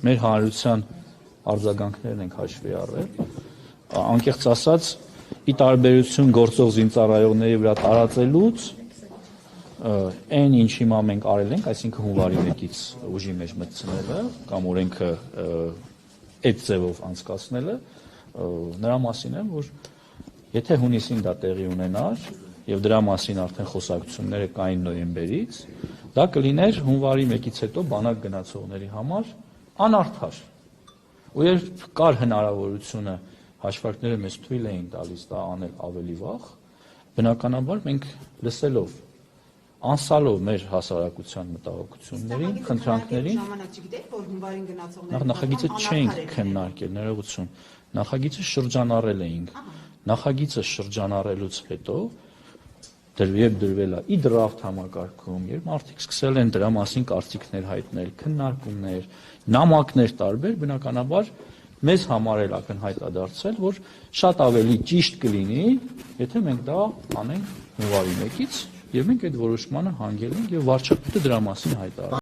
մեր հանրության արձագանքներն ենք հաշվի առել, անկեղծ ասած, ի տարբերություն գործող զինծառայողների վրա տարածելուց, այն ինչ հիմա մենք արել ենք, այսինքն հունվարի 1-ից ուժի մեջ մտցնելը կամ օրենքը այդ ձևով անցկացնելը, նրա մասին է, որ եթե հունիսին դա տեղի ունենար եւ դրա մասին արդեն խոսակցությունները կային նոյեմբերից, դա կլիներ հունվարի 1-ից հետո բանակ գնացողների համար անարդար։ Ու երբ կար հնարավորությունը հաշվարկները մեզ թույլ էին տալիս դա անել ավելի վաղ, բնականաբար մենք լսելով, անսալով մեր հասարակության մտահոգություններին, խնդրանքներին, նախագիծը չենք քննարկել, ներողություն, նախագիծը շրջանառել էինք, նախագիծը շրջանառելուց հետո երբ դրվել է ի դրաֆտ համակարգում, երբ մարդիկ սկսել են դրա մասին կարծիքներ հայտնել, քննարկումներ, նամակներ տարբեր, բնականաբար մեզ համար էլ ակնհայտ է դարձել, որ շատ ավելի ճիշտ կլինի, եթե մենք դա անենք հունվարի 1-ից, եւ մենք այդ որոշմանը հանգել ենք եւ վարչապետը դրա մասին հայտարարել։